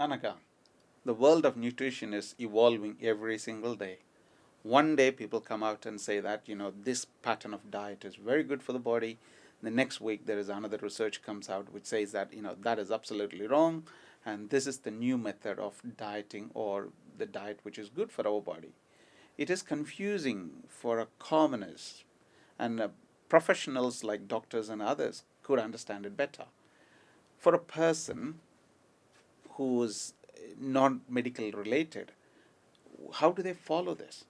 Anagha, the world of nutrition is evolving every single day. One day people come out and say that, this pattern of diet is very good for the body. The next week there is another research comes out which says that, that is absolutely wrong. And this is the new method of dieting or the diet which is good for our body. It is confusing for a commoners and professionals like doctors and others could understand it better. For a person who's not medical related, how do they follow this?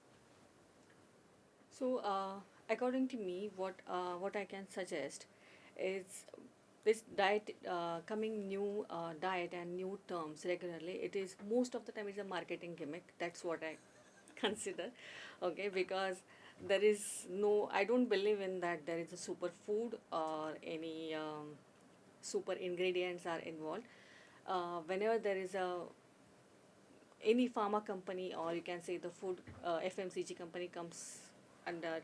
So, according to me, what I can suggest is this diet coming new diet and new terms regularly. It is most of the time is a marketing gimmick. That's what I consider. Okay, because there is no. I don't believe in that. There is a super food or any super ingredients are involved. Whenever there is a any pharma company or you can say the food FMCG company comes under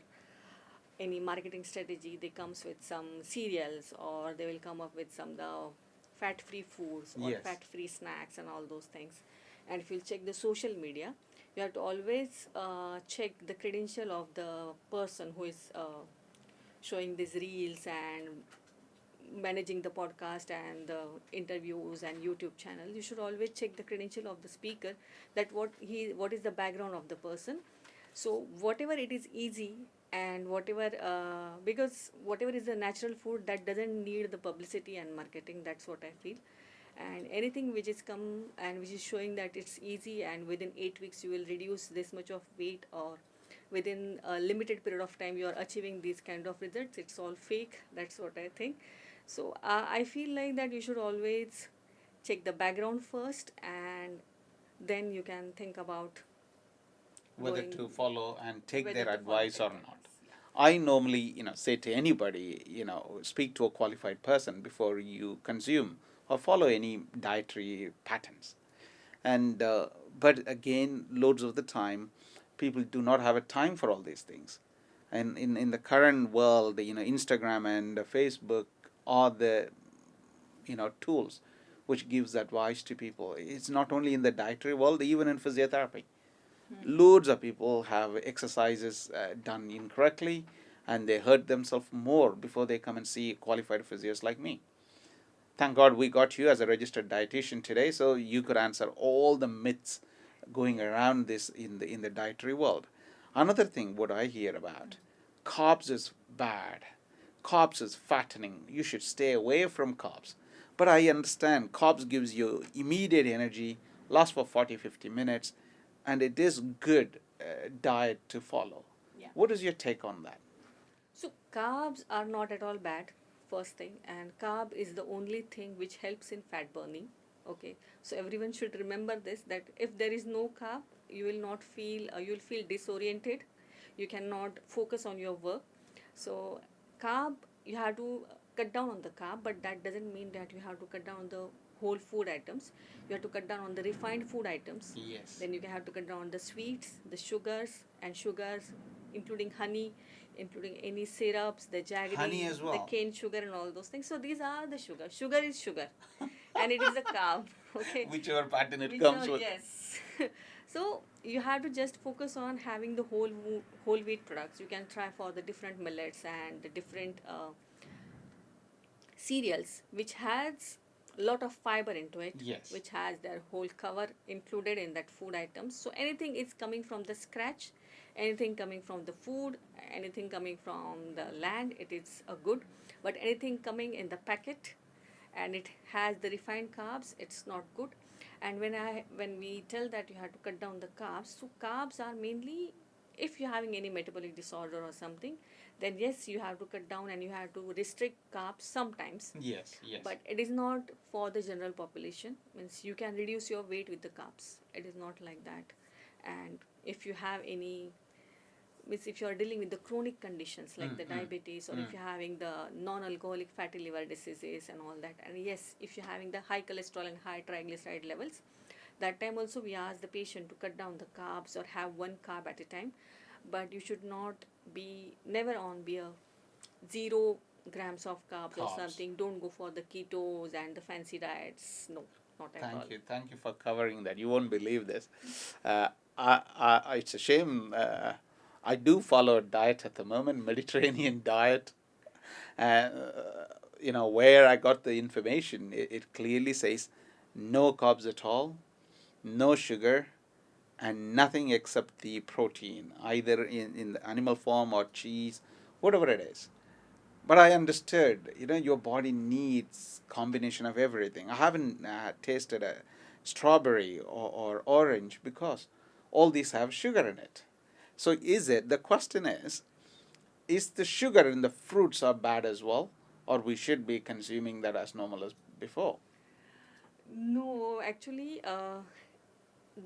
any marketing strategy, they comes with some cereals or they will come up with some the fat free foods or Yes. fat free snacks and all those things. And if you check the social media, you have to always check the credential of the person who is showing these reels and managing the podcast and the interviews and YouTube channel. You should always check the credential of the speaker, that what is the background of the person. So whatever it is easy and whatever because whatever is the natural food that doesn't need the publicity and marketing, that's what I feel. And anything which is come and which is showing that it's easy and within 8 weeks you will reduce this much of weight, or within a limited period of time you are achieving these kind of results, it's all fake. That's what I think. So I feel like that you should always check the background first, and then you can think about Whether going to follow and take whether their to follow advice their or not. guidance. Yeah. I normally, say to anybody, speak to a qualified person before you consume or follow any dietary patterns. And but again, loads of the time, people do not have a time for all these things. And in the current world, Instagram and Facebook are the tools which gives advice to people. It's not only in the dietary world, even in physiotherapy. Loads of people have exercises done incorrectly and they hurt themselves more before they come and see qualified physios like me. Thank God we got you as a registered dietitian today, so you could answer all the myths going around this in the dietary world. Another thing what I hear about, carbs is bad. Carbs is fattening. You should stay away from carbs. But I understand carbs gives you immediate energy, lasts for 40-50 minutes, and it is good diet to follow. Yeah. What is your take on that? So carbs are not at all bad, first thing, and carb is the only thing which helps in fat burning. Okay, so everyone should remember this, that if there is no carb, you will not feel you will feel disoriented. You cannot focus on your work. So carb, you have to cut down on the carb, but that doesn't mean that you have to cut down on the whole food items. You have to cut down on the refined food items. Yes. Then you can have to cut down on the sweets, the sugars, including honey, including any syrups, the Honey jaggery, as the well. cane sugar, and all those things. So these are the sugar. Sugar is sugar, and it is a carb. Okay. Whichever pattern it Which comes are, with. yes. So you have to just focus on having the whole wheat products. You can try for the different millets and the different cereals, which has a lot of fiber into it, Yes. which has their whole cover included in that food items. So anything is coming from the scratch, anything coming from the food, anything coming from the land, it is a good. But anything coming in the packet and it has the refined carbs, it's not good. And when we tell that you have to cut down the carbs, so carbs are mainly if you're having any metabolic disorder or something, then yes, you have to cut down and you have to restrict carbs sometimes. Yes, yes. But it is not for the general population. Means you can reduce your weight with the carbs. It is not like that. And if you have any, means if you are dealing with the chronic conditions like the diabetes, or if you're having the non-alcoholic fatty liver diseases and all that, and yes, if you're having the high cholesterol and high triglyceride levels, that time also we ask the patient to cut down the carbs or have one carb at a time. But you should not be never on be a 0 grams of carbs or Carbs. something. Don't go for the ketos and the fancy diets. No, not at all. Thank you for covering that. You won't believe this. Uh, it's a shame. I do follow a diet at the moment, Mediterranean diet. Uh, where I got the information, it clearly says no carbs at all, no sugar, and nothing except the protein, either in the animal form or cheese, whatever it is. But I understood, your body needs combination of everything. I haven't tasted a strawberry or orange because all these have sugar in it. So the question is the sugar in the fruits are bad as well, or we should be consuming that as normal as before? No, actually,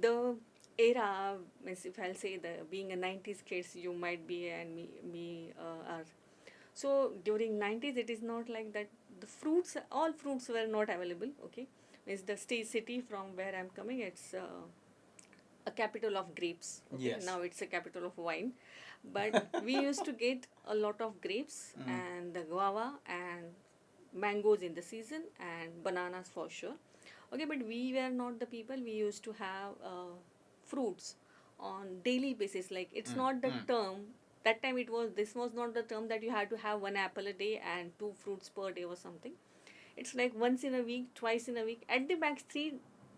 the era means if I'll say the being a 90s kids, you might be and me are. So during 90s, it is not like that. The fruits, all fruits were not available. Okay, means the state city from where I'm coming, it's a capital of grapes. Okay, Yes. now it's a capital of wine, but we used to get a lot of grapes and the guava and mangoes in the season and bananas for sure. Okay, but we were not the people. We used to have fruits on daily basis. Like it's not the term that time. This was not the term that you had to have one apple a day and two fruits per day or something. It's like once in a week, twice in a week, at the max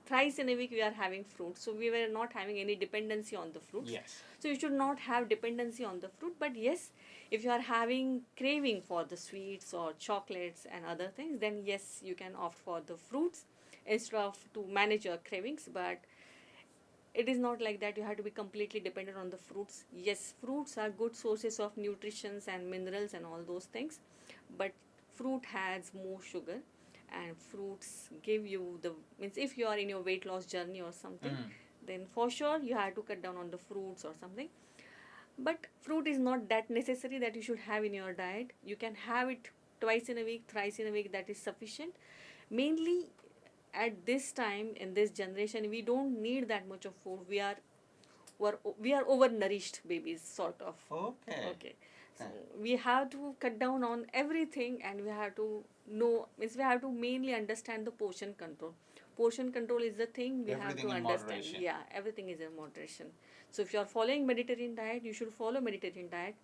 thrice in a week we are having fruits. So we were not having any dependency on the fruits. Yes. So you should not have dependency on the fruit. But yes, if you are having craving for the sweets or chocolates and other things, then yes, you can opt for the fruits instead of to manage your cravings. But it is not like that you have to be completely dependent on the fruits. Yes, fruits are good sources of nutrition and minerals and all those things, but fruit has more sugar, and fruits give you the means if you are in your weight loss journey or something, then for sure you have to cut down on the fruits or something. But fruit is not that necessary that you should have in your diet. You can have it twice in a week, thrice in a week, that is sufficient. Mainly at this time in this generation, we don't need that much of food. We are overnourished babies, sort of. Okay. So we have to cut down on everything, and we have to know means we have to mainly understand the portion control. Portion control is the thing we have Everything to in understand. moderation. Yeah, everything is in moderation. So if you are following Mediterranean diet, you should follow Mediterranean diet.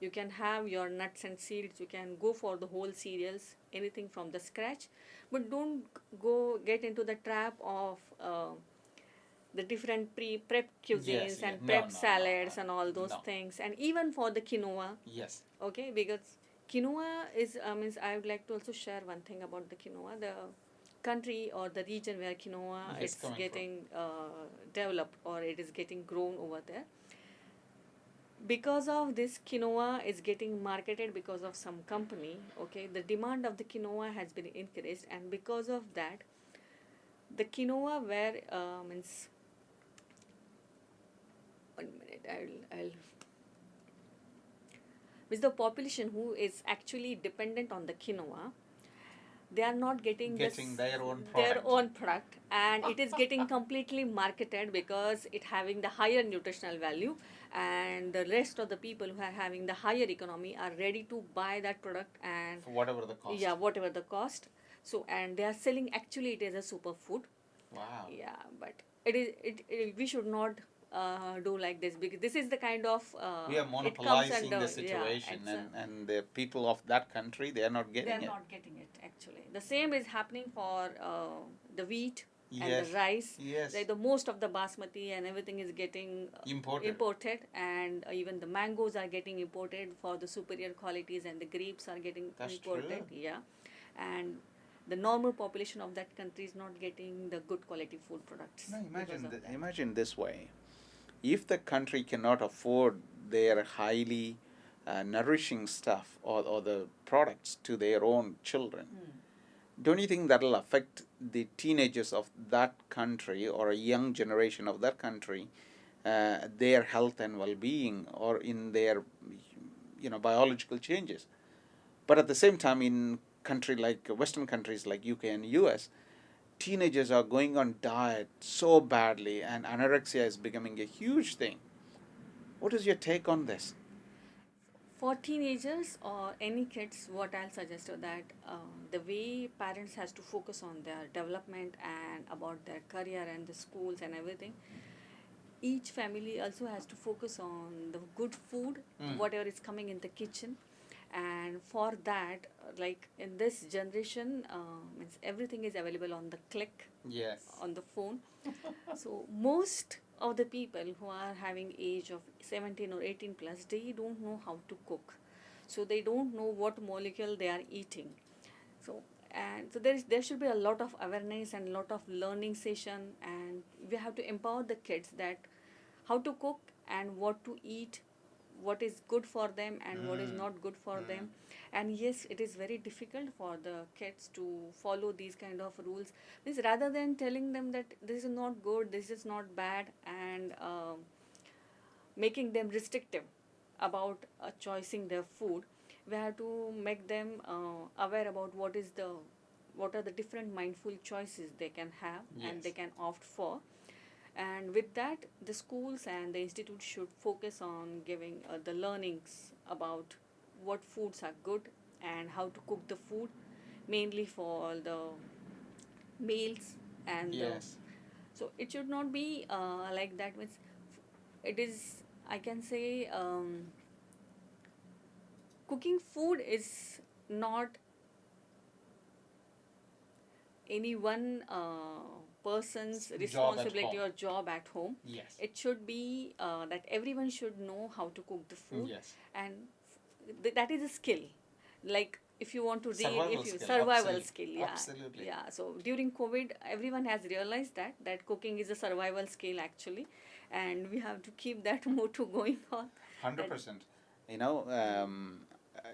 You can have your nuts and seeds. You can go for the whole cereals, anything from the scratch, but don't go get into the trap of the different prep cuisines Yes, and no, prep no, salads and all those no. things, and even for the quinoa. Yes. Okay, because quinoa is means I would like to also share one thing about the quinoa. The country or the region where quinoa It is is coming getting developed or it is getting grown over there, because of this quinoa is getting marketed because of some company. Okay, the demand of the quinoa has been increased, and because of that, the quinoa where means 1 minute, I'll with the population who is actually dependent on the quinoa, they are not getting Getting their own their product. own product, and it is getting completely marketed because it having the higher nutritional value, and the rest of the people who are having the higher economy are ready to buy that product, and For whatever the cost. yeah, whatever the cost. So and they are selling actually it is a superfood. Wow. Yeah, but it we should not do like this, because this is the kind of We are it comes monopolizing under, the situation, yeah, and the people of that country, they are not they're getting it. not getting it actually. The same is happening for the wheat and Yes. the rice. Yes. Like the most of the basmati and everything is getting Imported. and even the mangoes are getting imported for the superior qualities, and the grapes are getting That's imported. true. Yeah, and the normal population of that country is not getting the good quality food products. No, because of that. imagine this way. If the country cannot afford their highly nourishing stuff or the products to their own children, don't you think that'll affect the teenagers of that country or a young generation of that country, their health and well-being, or in their biological changes? But at the same time, in country like Western countries like UK and US, teenagers are going on diet so badly, and anorexia is becoming a huge thing. What is your take on this? For teenagers or any kids, what I'll suggest is that the way parents has to focus on their development and about their career and the schools and everything, each family also has to focus on the good food, whatever is coming in the kitchen. And for that, like in this generation, means everything is available on the click Yes. on the phone. So most of the people who are having age of 17 or 18 plus, they don't know how to cook. So they don't know what molecule they are eating. So and so there should be a lot of awareness and a lot of learning session, and we have to empower the kids that how to cook and what to eat, what is good for them and what is not good for them. And yes, it is very difficult for the kids to follow these kind of rules, means rather than telling them that this is not good, this is not bad, and making them restrictive about choosing their food, we have to make them aware about what are the different mindful choices they can have and they can opt for. And with that, the schools and the institute should focus on giving the learnings about what foods are good and how to cook the food, mainly for the meals and Yes. so it should not be like that. Means it is, I can say, cooking food is not any one person's responsibility or job at home. Yes. It should be that everyone should know how to cook the food. Yes. And that is a skill. Like if you want to read, Survival if you skill, survival absolutely. skill, yeah, Absolutely. yeah. So during COVID, everyone has realized that cooking is a survival skill actually, and we have to keep that motto going on. 100%. You know,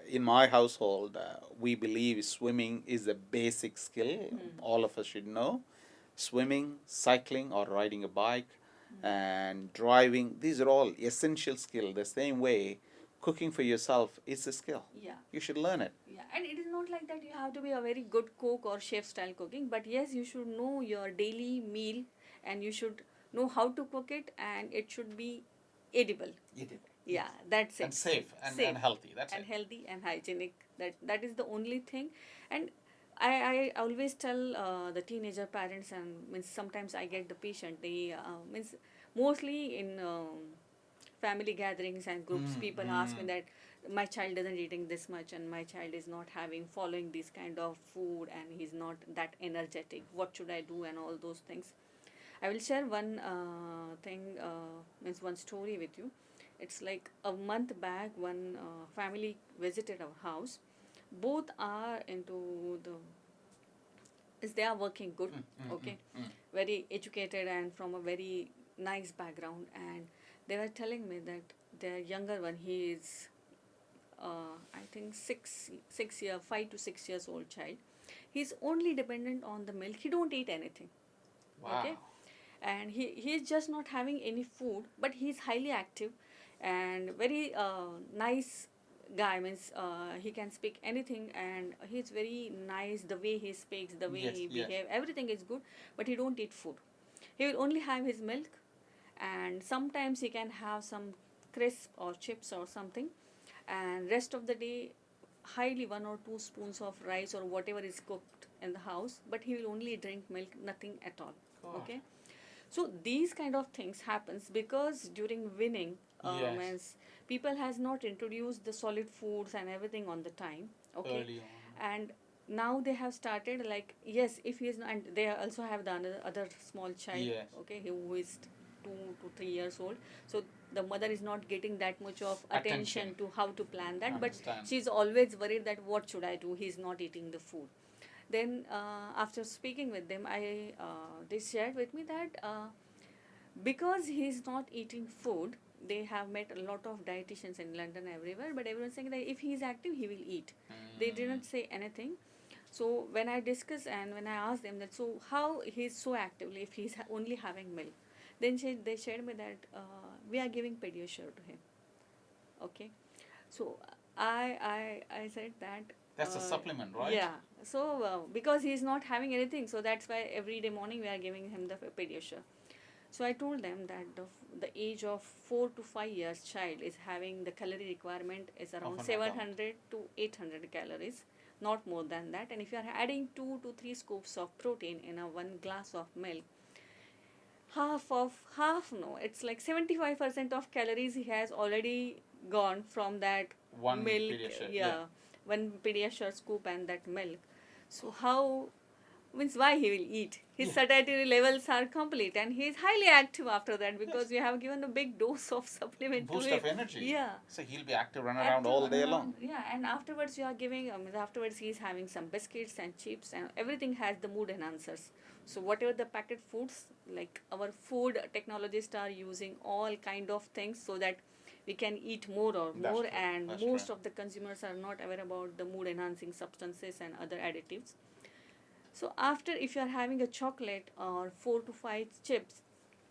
in my household, we believe swimming is a basic skill all of us should know. Swimming, cycling, or riding a bike, and driving, these are all essential skills. The same way, cooking for yourself is a skill. Yeah. You should learn it. Yeah, and it is not like that you have to be a very good cook or chef style cooking, but yes, you should know your daily meal and you should know how to cook it, and it should be edible. Edible. Yeah, that's it. And safe and, Safe. and healthy. That's and it. healthy and hygienic. That is the only thing. And I always tell the teenager parents, and means sometimes I get the patient. They means mostly in family gatherings and groups, people ask me that my child isn't eating this much and my child is not having following this kind of food and he's not that energetic. What should I do and all those things. I will share one thing, means one story with you. It's like a month back, one family visited our house. Both are into the, is they are working good, okay, very educated and from a very nice background. And they were telling me that their younger one, he is, I think 5 to 6 years old child. He's only dependent on the milk. He don't eat anything. Wow. Okay, and he is just not having any food, but he's highly active and very nice guy. Means he can speak anything and he's very nice. The way he speaks, the way he behave, everything is good, but he don't eat food. He will only have his milk, and sometimes he can have some crisp or chips or something, and rest of the day hardly 1 or 2 spoons of rice or whatever is cooked in the house, but he will only drink milk, nothing at all. Okay, so these kind of things happens because during winning, means people has not introduced the solid foods and everything on the time. Okay, Early on. and now they have started, like, yes, if he is, and they also have the other small child. Yes. Okay, who is 2 to 3 years old. So the mother is not getting that much of attention to how to plan that, but she's always worried that what should I do, he's not eating the food. Then after speaking with them, they shared with me that because he's not eating food, they have met a lot of dietitians in London, everywhere, but everyone's saying that if he's active, he will eat. They didn't say anything. So when I discuss and when I asked them that, so how he's so actively if he's only having milk, then they shared me that we are giving Pediasure to him. Okay, so I said that that's a supplement, right? Yeah. So because he is not having anything, so that's why every day morning we are giving him the Pediasure. So I told them that the age of 4 to 5 years child is having the calorie requirement is Of around an adult. 700 to 800 calories, not more than that. And if you are adding 2 to 3 scoops of protein in a one glass of milk, half, no, it's like 75% of calories he has already gone from that One milk. Pediasure, Yeah, yeah. one Pediasure scoop and that milk. So how, means why he will eat? His Yeah. satiety levels are complete and he is highly active after that, because you have given a big dose of supplement Boost to of him. energy. Yeah. So he'll be active, run around Active all day around, long. yeah, and afterwards you are giving, afterwards he is having some biscuits and chips, and everything has the mood enhancers. So whatever the packet foods, like our food technologists are using all kind of things so that we can eat more or That's more, true. and That's most true. of the consumers are not aware about the mood enhancing substances and other additives. So after, if you are having a chocolate or 4 to 5 chips,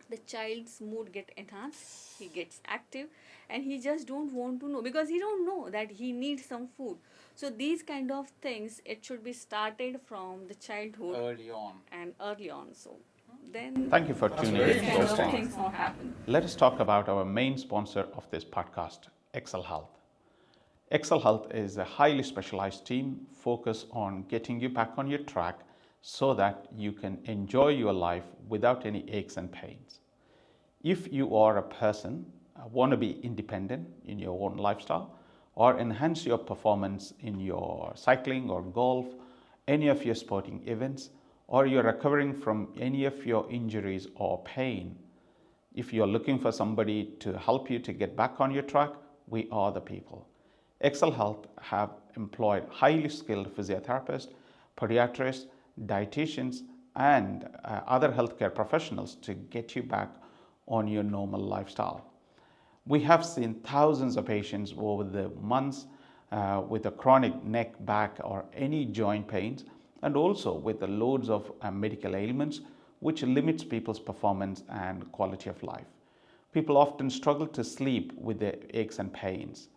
the child's mood get enhanced, he gets active, and he just don't want to know, because he don't know that he needs some food. So these kind of things, it should be started from the childhood Early on. and early on. So then Thank you for That's tuning very in these kind of so far. things won't happen. Let us talk about our main sponsor of this podcast, Excel Health. Excel Health is a highly specialized team focused on getting you back on your track so that you can enjoy your life without any aches and pains. If you are a person want to be independent in your own lifestyle or enhance your performance in your cycling or golf, any of your sporting events, or you're recovering from any of your injuries or pain, if you're looking for somebody to help you to get back on your track, we are the people. Excel Health have employed highly skilled physiotherapists, podiatrists, dietitians, and other healthcare professionals to get you back on your normal lifestyle. We have seen thousands of patients over the months with a chronic neck, back, or any joint pains, and also with the loads of medical ailments, which limits people's performance and quality of life. People often struggle to sleep with the aches and pains.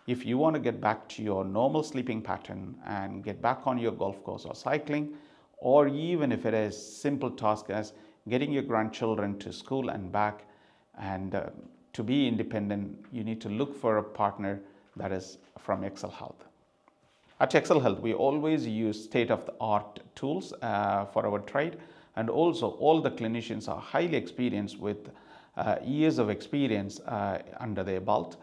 If you want to get back to your normal sleeping pattern and get back on your golf course or cycling, or even if it is simple task as getting your grandchildren to school and back, and to be independent, you need to look for a partner that is from Excel Health. At Excel Health, we always use state-of-the-art tools for our trade, and also all the clinicians are highly experienced with years of experience under their belt.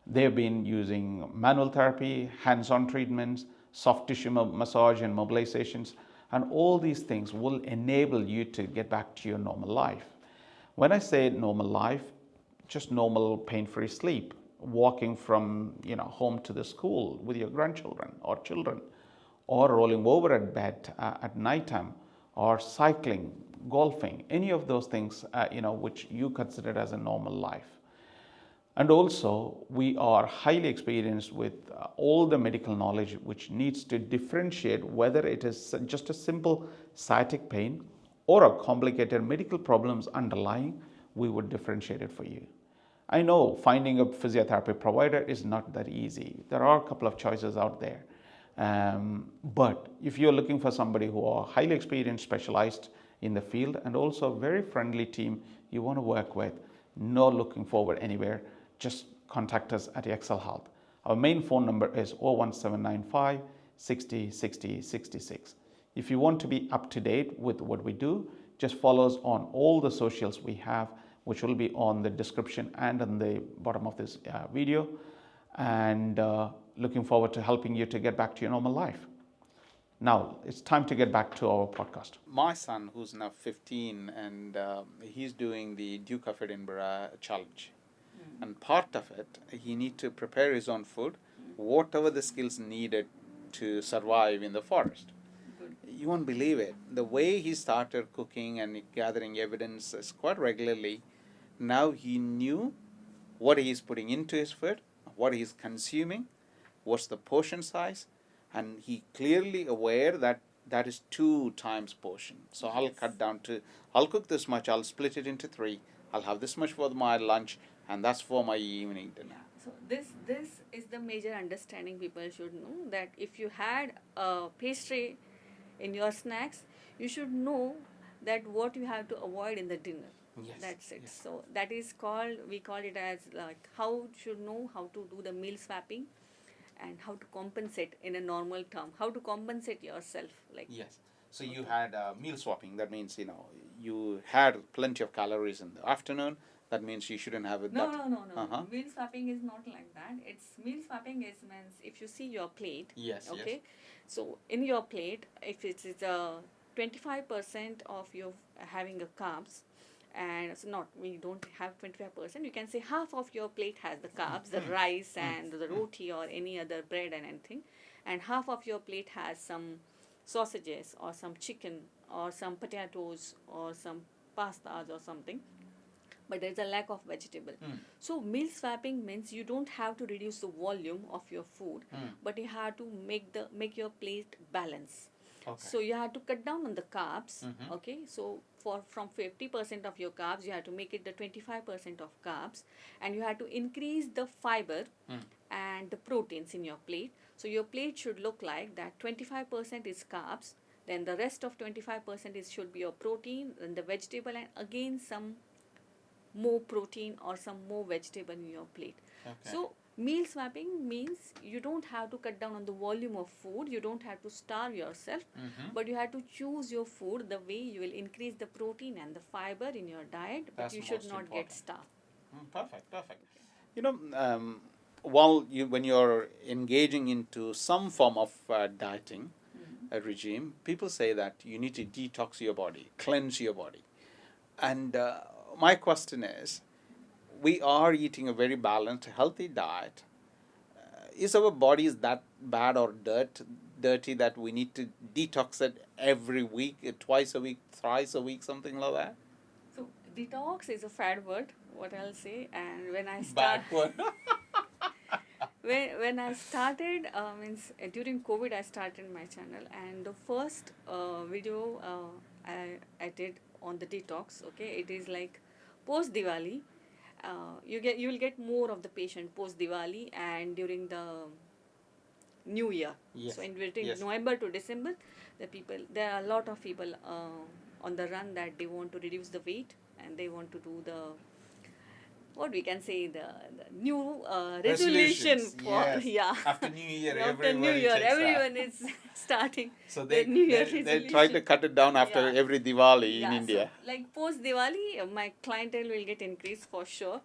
They've been using manual therapy, hands-on treatments, soft tissue massage and mobilizations, and all these things will enable you to get back to your normal life. When I say normal life, just normal pain-free sleep, walking from home to the school with your grandchildren or children, or rolling over at bed at nighttime, or cycling, golfing, any of those things which you consider as a normal life. And also, we are highly experienced with all the medical knowledge which needs to differentiate whether it is just a simple sciatic pain or a complicated medical problems underlying. We would differentiate it for you. I know finding a physiotherapy provider is not that easy. There are a couple of choices out there. But if you're looking for somebody who are highly experienced, specialized in the field, and also a very friendly team you want to work with, not looking forward anywhere, just contact us at Excel Health. Our main phone number is 01795 60 60 66. If you want to be up to date with what we do, just follow us on all the socials we have, which will be on the description and on the bottom of this video. And looking forward to helping you to get back to your normal life. Now, it's time to get back to our podcast. My son, who's now 15, and he's doing the Duke of Edinburgh challenge. And part of it, he need to prepare his own food, whatever the skills needed to survive in the forest. Good. You won't believe it. The way he started cooking and gathering evidence quite regularly, now he knew what he's putting into his food, what he's consuming, what's the portion size, and he clearly aware that that is 2 times portion. So I'll cut down to, I'll cook this much, I'll split it into 3, I'll have this much for my lunch, and that's for my evening dinner. So this is the major understanding people should know, that if you had a pastry in your snacks, you should know that what you have to avoid in the dinner. Yes. That's it. Yes. So that is called, we call it as like how should know how to do the meal swapping and how to compensate in a normal term. How to compensate yourself, like. Yes. So you Okay. had meal swapping. That means, you had plenty of calories in the afternoon. That means you shouldn't have it. No, That. no, no, no. Uh-huh. Meal swapping is not like that. It's meal swapping is means if you see your plate. Yes. Yes. Okay. So in your plate, if it is 25% of your having a carbs, and it's not, we don't have 25%. You can say half of your plate has the carbs, the rice and the roti or any other bread and anything, and half of your plate has some sausages or some chicken or some potatoes or some pastas or something, but there's a lack of vegetable. So meal swapping means you don't have to reduce the volume of your food, but you have to make your plate balance. Okay. So you have to cut down on the carbs. Mhm. Okay, so from 50% of your carbs, you have to make it the 25% of carbs, and you have to increase the fiber and the proteins in your plate. So your plate should look like that 25% is carbs, then the rest of 25% is should be your protein, then the vegetable, and again some more protein or some more vegetable in your plate. Okay. So meal swapping means you don't have to cut down on the volume of food, you don't have to starve yourself, but you have to choose your food the way you will increase the protein and the fiber in your diet, but That's you should most not get important. starved. Perfect. Perfect. While when you're engaging into some form of dieting regime, people say that you need to detox your body, cleanse your body. And my question is, we are eating a very balanced, healthy diet. Is our bodies that bad or dirty that we need to detox it every week, twice a week, thrice a week, something like that? So detox is a fad word, what I'll say, and when I Bad word. when I started, means during COVID, I started my channel, and the first video I did on the detox. Okay, it is like post Diwali. You will get more of the patient post Diwali and during the New Year. Yes. So in between Yes. November to December, there are a lot of people on the run that they want to reduce the weight and they want to do the, what we can say, the new resolution Resolutions, for yes. yeah. After New Year, After New everybody Year, takes that. everyone is starting So the New Year they resolution. try to cut it down after Yeah. every Diwali in Yeah, India. so like post Diwali, my clientele will get increased for sure.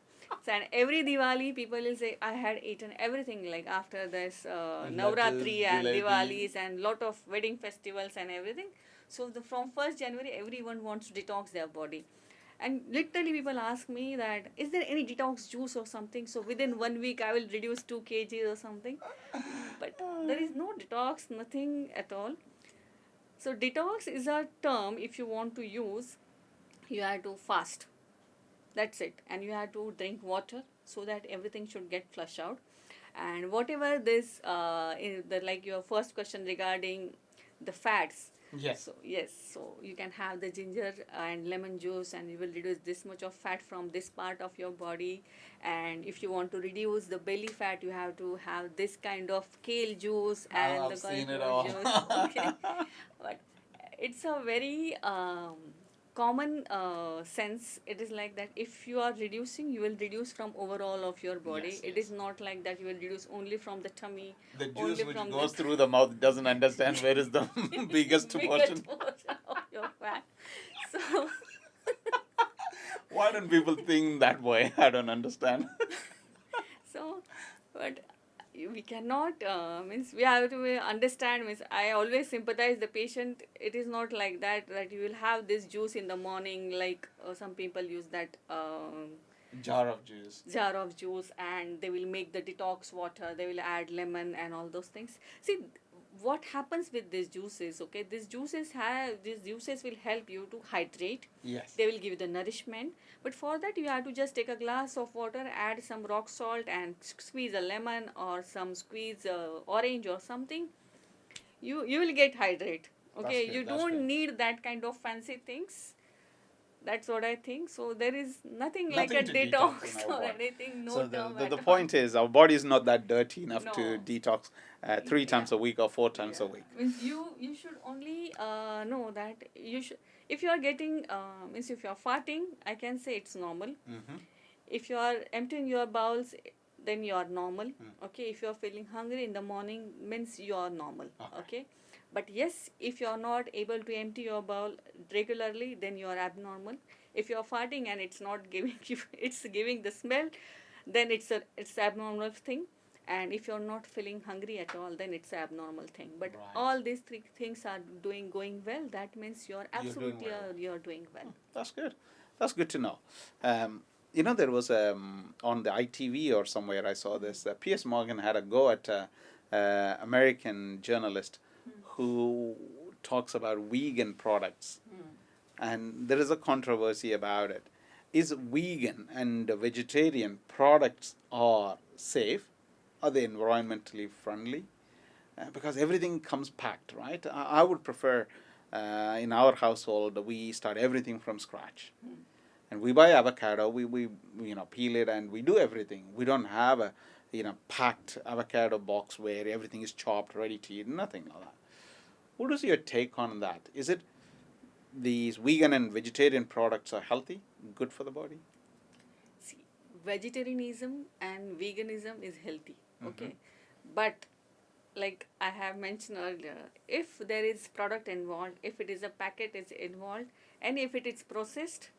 So, and every Diwali, people will say, I had eaten everything, like after this Navratri and jalebi. Diwalis and lot of wedding festivals and everything. So from 1st January, everyone wants to detox their body. And literally people ask me that, is there any detox juice or something? So within 1 week, I will reduce 2 kgs or something. But there is no detox, nothing at all. So detox is a term, if you want to use, you have to fast. That's it. And you have to drink water so that everything should get flushed out. And whatever this, like your first question regarding the fats. Yes. So yes, so you can have the ginger and lemon juice, and you will reduce this much of fat from this part of your body. And if you want to reduce the belly fat, you have to have this kind of kale juice and I've the seen it cauliflower all. juice. Okay, but it's a very common sense. It is like that if you are reducing, you will reduce from overall of your body. Yes, It yes. is not like that you will reduce only from the tummy, The only juice which from goes the through the mouth doesn't understand where is the biggest portion. portion of your fat. So Why don't people think that way? I don't understand. so but we cannot means we have to understand. Means I always sympathize the patient. It is not like that you will have this juice in the morning, like some people use that Jar of juice. jar of juice, and they will make the detox water, they will add lemon and all those things. See what happens with these juices. Okay, these juices will help you to hydrate. Yes. They will give you the nourishment, but for that you have to just take a glass of water, add some rock salt, and squeeze a lemon or some squeeze orange or something. You will get hydrate. Okay, good, you that's don't good. need that kind of fancy things. That's what I think. So there is nothing like Nothing a to detox in detox our or body. anything, no So term the at all. point is, our body is not that dirty enough to No. detox 3 times Yeah. a week or 4 times a Yeah. week. Means you should only know that you should, if you are getting means if you are farting, I can say it's normal. Mm-hmm. If you are emptying your bowels, then you are normal. Mm. Okay. If you are feeling hungry in the morning, means you are normal. Okay. Okay. But yes, if you are not able to empty your bowel regularly, then you are abnormal. If you are farting and it's not giving you, it's giving the smell, then it's abnormal thing. And if you're not feeling hungry at all, then it's an abnormal thing. But Right. all these three things are going well, that means you're You're doing absolutely well. you're doing well. That's good. That's good to know. There was on the ITV or somewhere I saw this. P.S. Morgan had a go at American journalist who talks about vegan products, and there is a controversy about it. Is vegan and vegetarian products are safe? Are they environmentally friendly? Because everything comes packed, right? I would prefer in our household we start everything from scratch, and we buy avocado. We peel it and we do everything. We don't have a packed avocado box where everything is chopped, ready to eat. Nothing like that. What is your take on that? Is it these vegan and vegetarian products are healthy, good for the body? See, vegetarianism and veganism is healthy, okay? Mm-hmm. But like I have mentioned earlier, if there is product involved, if it is a packet is involved, and if it is processed,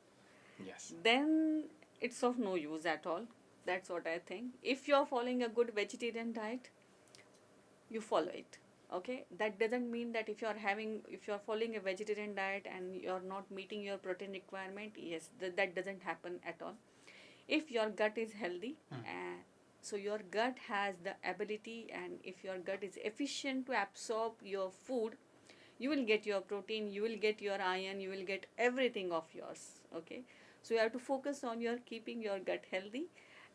Yes. then it's of no use at all. That's what I think. If you are following a good vegetarian diet, you follow it. Okay, that doesn't mean that if you are following a vegetarian diet and you're not meeting your protein requirement, yes, that doesn't happen at all. If your gut is healthy, so your gut has the ability, and if your gut is efficient to absorb your food, you will get your protein, you will get your iron, you will get everything of yours. Okay, so you have to focus on your keeping your gut healthy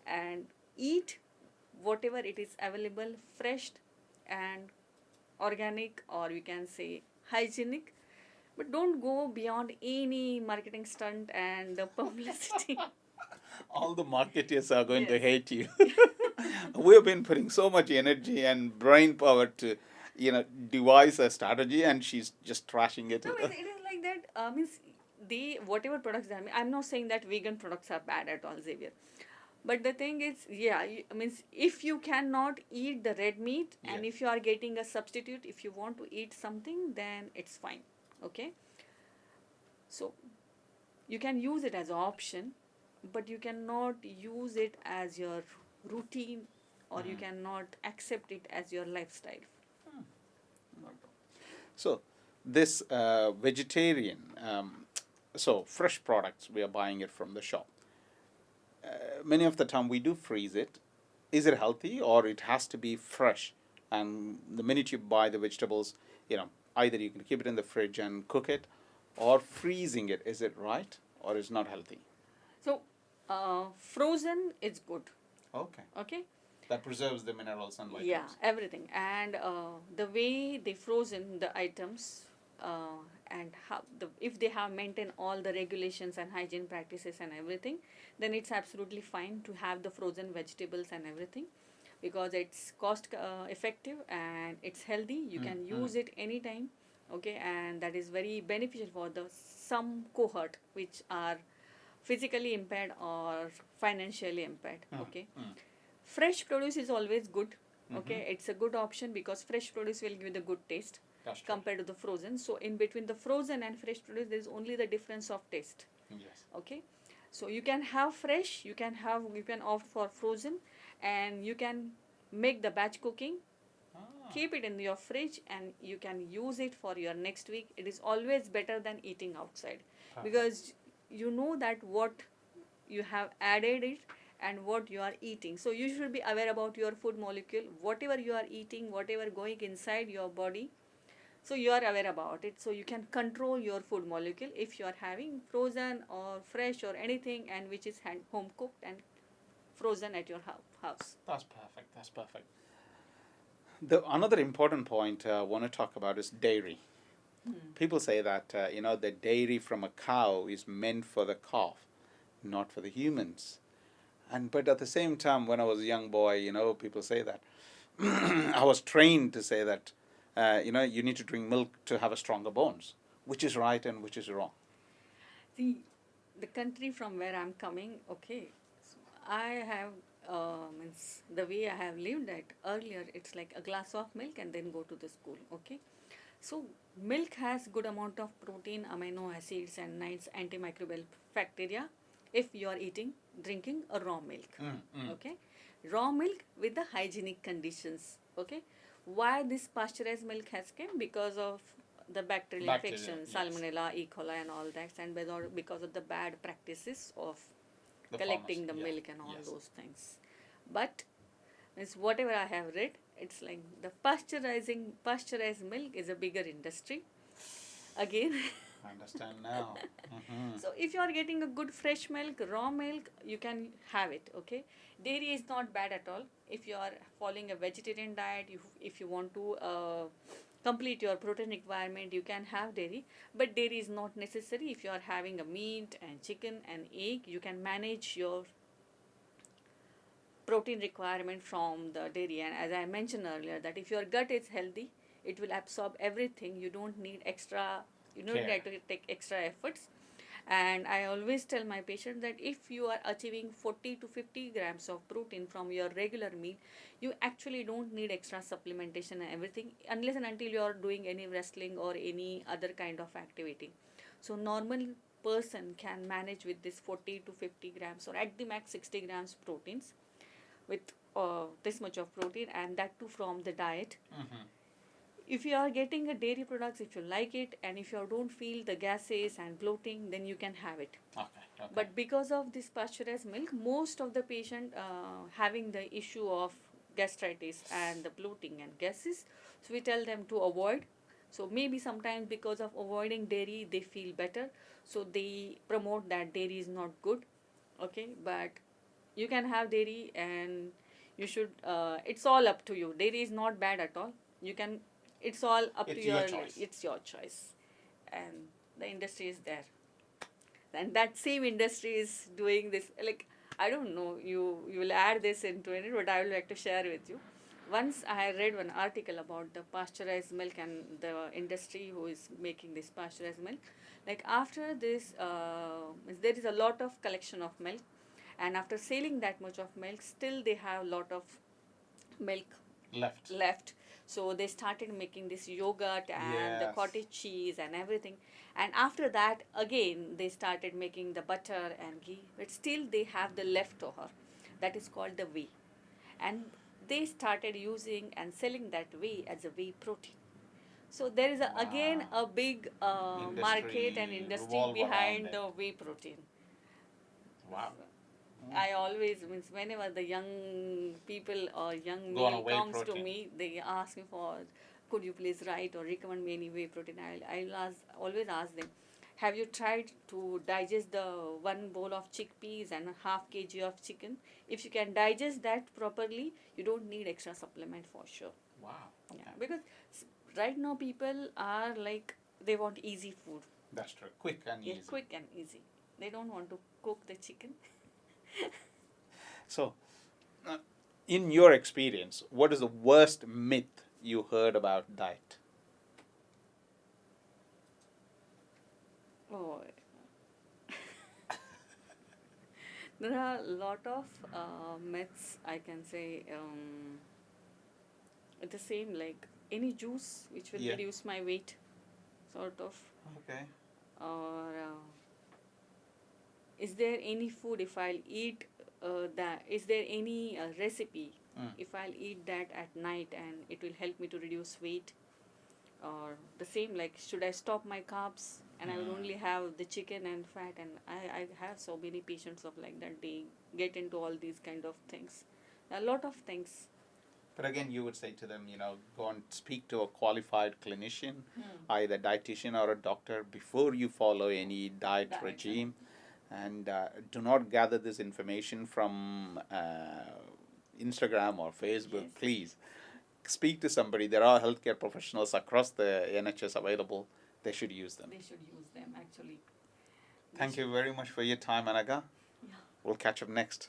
and eat whatever it is available, fresh and organic, or we can say hygienic, but don't go beyond any marketing stunt and the publicity. All the marketers are going to Yes. hate you. We've been putting so much energy and brain power to, devise a strategy, and she's just trashing it. No, it is like that. Means they whatever products they are. I'm not saying that vegan products are bad at all, Xavier. But the thing is, yeah, means if you cannot eat the red meat, and Yes. if you are getting a substitute, if you want to eat something, then it's fine. Okay, so you can use it as an option, but you cannot use it as your routine, or you cannot accept it as your lifestyle. So, this vegetarian, so fresh products, we are buying it from the shop. Many of the time we do freeze it. Is it healthy, or it has to be fresh? And the minute you buy the vegetables, either you can keep it in the fridge and cook it, or freezing it. Is it right, or is not healthy? So, frozen is good. Okay. Okay. That preserves the minerals and vitamins. Yeah, everything. And the way they frozen the items, and how if they have maintained all the regulations and hygiene practices and everything, then it's absolutely fine to have the frozen vegetables and everything, because it's cost effective and it's healthy. You can use it anytime. Okay, and that is very beneficial for the some cohort which are physically impaired or financially impaired. Okay, fresh produce is always good. Okay, it's a good option because fresh produce will give the good taste. That's true. Compared to the frozen. So in between the frozen and fresh produce, there is only the difference of taste. Yes. Okay, so you can have fresh, you can opt for frozen, and you can make the batch cooking, keep it in your fridge, and you can use it for your next week. It is always better than eating outside, because you know that what you have added it and what you are eating. So you should be aware about your food molecule, whatever you are eating, whatever going inside your body. So you are aware about it. So you can control your food molecule if you are having frozen or fresh or anything, and which is home cooked and frozen at your house. That's perfect. That's perfect. The another important point I want to talk about is dairy. People say that, the dairy from a cow is meant for the calf, not for the humans. But at the same time, when I was a young boy, people say that. I was trained to say that, you need to drink milk to have a stronger bones, which is right and which is wrong. See, the country from where I'm coming, okay, so I have, means the way I have lived it earlier, it's like a glass of milk and then go to the school, okay. So milk has good amount of protein, amino acids, and nice antimicrobial bacteria if you are drinking a raw milk, okay. Raw milk with the hygienic conditions, okay. Why this pasteurized milk has came? Because of the bacterial Bacteria, infections, yes. salmonella, E. coli, and all that, and because of the bad practices of The collecting the farmers, yeah, milk and all yes. those things. But it's whatever I have read, it's like the pasteurized milk is a bigger industry. Again, I understand now. so if you are getting a good fresh milk, raw milk, you can have it. Okay, dairy is not bad at all. If you are following a vegetarian diet, if you want to complete your protein requirement, you can have dairy. But dairy is not necessary. If you are having a meat and chicken and egg, you can manage your protein requirement from the dairy. And as I mentioned earlier, that if your gut is healthy, it will absorb everything. You don't need extra. You don't Care. need to take extra efforts. And I always tell my patient that if you are achieving 40 to 50 grams of protein from your regular meal, you actually don't need extra supplementation and everything unless and until you are doing any wrestling or any other kind of activity. So normal person can manage with this 40 to 50 grams or at the max 60 grams proteins with this much of protein, and that too from the diet. If you are getting a dairy products, if you like it, and if you don't feel the gases and bloating, then you can have it. Okay. But because of this pasteurized milk, most of the patient having the issue of gastritis and the bloating and gases, so we tell them to avoid. So maybe sometimes because of avoiding dairy, they feel better. So they promote that dairy is not good. Okay, but you can have dairy and you should. It's all up to you. Dairy is not bad at all. You can. It's all up It's to your your. choice. It's your choice, and the industry is there, and that same industry is doing this. Like I don't know, you will add this into it, but I would like to share with you. Once I read one article about the pasteurized milk and the industry who is making this pasteurized milk. Like after this, there is a lot of collection of milk, and after selling that much of milk, still they have a lot of milk left. So they started making this yogurt and the Yes. cottage cheese and everything. And after that, again, they started making the butter and ghee. But still, they have the leftover. That is called the whey. And they started using and selling that whey as a whey protein. So there is again a big market and industry revolve behind around the it. whey protein. Wow. I always means whenever the young people or young Go on a male whey comes to protein. me, they ask me for, could you please write or recommend me any whey protein? I'll always ask them, have you tried to digest the one bowl of chickpeas and a half kg of chicken? If you can digest that properly, you don't need extra supplement for sure. Wow. Okay. Yeah, because right now people are like they want easy food. That's true. Quick and Yeah, easy. quick and easy. They don't want to cook the chicken. So, in your experience, what is the worst myth you heard about diet? Oh, there are a lot of myths, I can say. The same like any juice which will Yeah. reduce my weight, sort of. Okay. Or is there any food if I'll eat that? Is there any recipe if I'll eat that at night and it will help me to reduce weight? Or the same like should I stop my carbs and I will only have the chicken and fat? And I have so many patients of like that, they get into all these kind of things, a lot of things. But again, you would say to them, go and speak to a qualified clinician, either dietitian or a doctor, before you follow any diet regime. And do not gather this information from Instagram or Facebook, please. Speak to somebody. There are healthcare professionals across the NHS available. they should use them. They should use them actually. Thank you very much for your time, Anagha. Yeah. We'll catch up next.